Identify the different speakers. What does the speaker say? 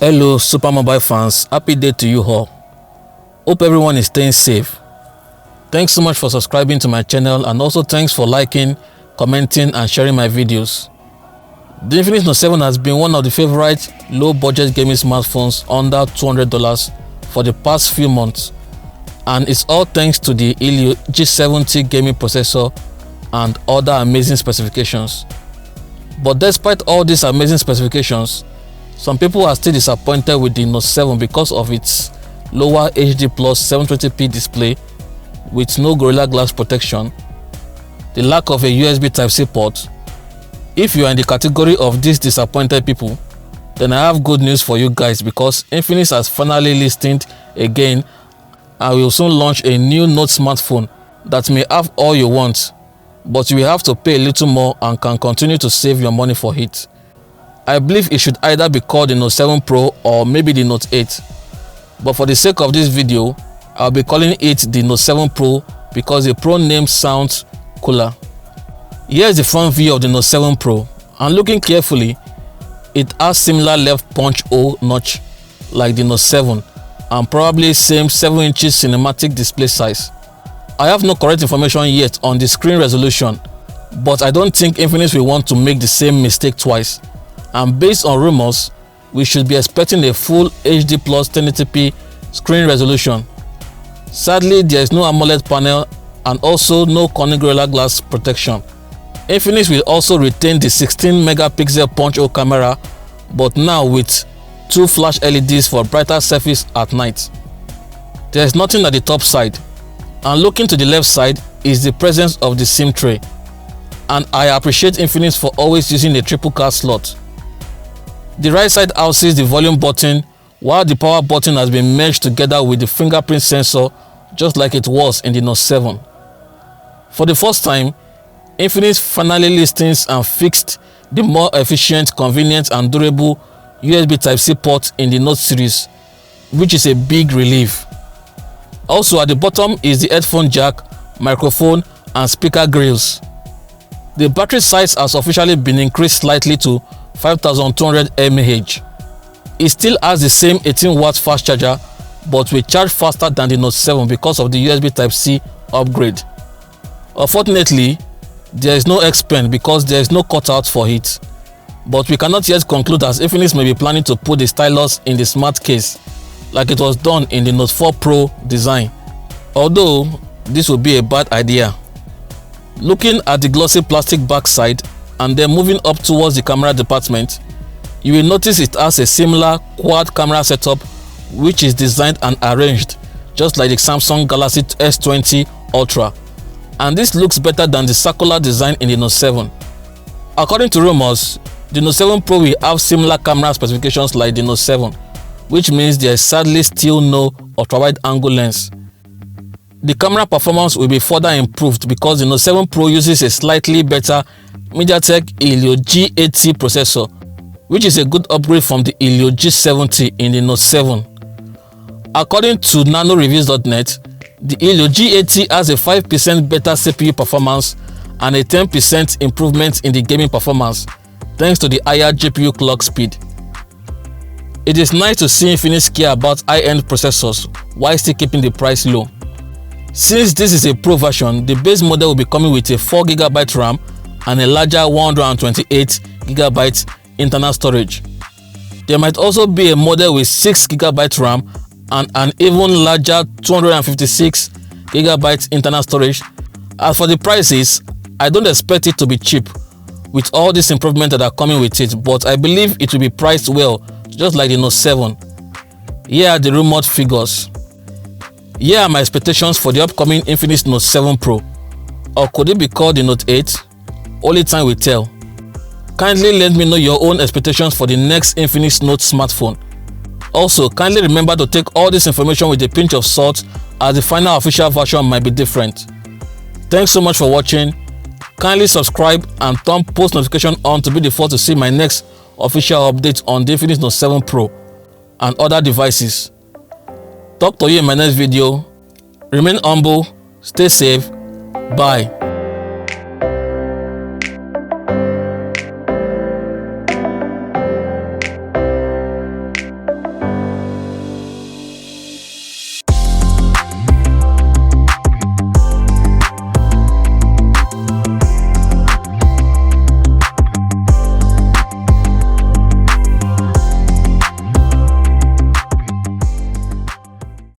Speaker 1: Hello Super Mobile fans, happy day to you all. Hope everyone is staying safe. Thanks so much for subscribing to my channel, and also thanks for liking, commenting and sharing my videos. The Infinix Note 7 has been one of the favorite low budget gaming smartphones under $200 for the past few months, and it's all thanks to the Helio G70 gaming processor and other amazing specifications. But despite all these amazing specifications, some people are still disappointed with the Note 7 because of its lower HD+ 720p display with no Gorilla Glass protection, the lack of a USB Type-C port. If you are in the category of these disappointed people, then I have good news for you guys, because Infinix has finally listed again and will soon launch a new Note smartphone that may have all you want, but you will have to pay a little more and can continue to save your money for it. I believe it should either be called the Note 7 Pro or maybe the Note 8, but for the sake of this video, I'll be calling it the Note 7 Pro because the Pro name sounds cooler. Here's the front view of the Note 7 Pro, and looking carefully, it has similar left punch hole notch like the Note 7 and probably same 7 inches cinematic display size. I have no correct information yet on the screen resolution, but I don't think Infinix will want to make the same mistake twice, and based on rumors, we should be expecting a full HD+ 1080p screen resolution. Sadly, there is no AMOLED panel and also no Corning Gorilla Glass protection. Infinix will also retain the 16 megapixel punch hole camera, but now with 2 flash LEDs for brighter selfies at night. There is nothing at the top side, and looking to the left side is the presence of the SIM tray, and I appreciate Infinix for always using a triple card slot. The right side houses the volume button, while the power button has been merged together with the fingerprint sensor, just like it was in the Note 7. For the first time, Infinix finally listens and fixed the more efficient, convenient and durable USB Type-C port in the Note series, which is a big relief. Also at the bottom is the headphone jack, microphone and speaker grills. The battery size has officially been increased slightly to 5200 mAh. It still has the same 18-watt fast charger, but will charge faster than the Note 7 because of the USB Type-C upgrade. Unfortunately, there is no X Pen because there is no cutout for it, but we cannot yet conclude, as Infinix may be planning to put the stylus in the smart case like it was done in the Note 4 Pro design, although this would be a bad idea. Looking at the glossy plastic backside and then moving up towards the camera department, you will notice it has a similar quad camera setup which is designed and arranged just like the Samsung Galaxy S20 Ultra, and this looks better than the circular design in the Note 7. According to rumors, the Note 7 Pro will have similar camera specifications like the Note 7, which means there is sadly still no ultrawide angle lens. The camera performance will be further improved because the Note 7 Pro uses a slightly better MediaTek Helio G80 processor, which is a good upgrade from the Helio G70 in the Note 7. According to nanoreviews.net, the Helio G80 has a 5% better CPU performance and a 10% improvement in the gaming performance thanks to the higher GPU clock speed. It is nice to see Infinix care about high-end processors while still keeping the price low. Since this is a Pro version, the base model will be coming with a 4GB RAM and a larger 128GB internal storage. There might also be a model with 6GB RAM and an even larger 256GB internal storage. As for the prices, I don't expect it to be cheap with all these improvements that are coming with it, but I believe it will be priced well, just like the Note 7. Here are the rumored figures. Here are my expectations for the upcoming Infinix Note 7 Pro. Or could it be called the Note 8? Only time will tell. Kindly let me know your own expectations for the next Infinix Note smartphone. Also, kindly remember to take all this information with a pinch of salt, as the final official version might be different. Thanks so much for watching. Kindly subscribe and turn post notification on to be the first to see my next official update on the Infinix Note 7 Pro and other devices. Talk to you in my next video. Remain humble, stay safe, bye.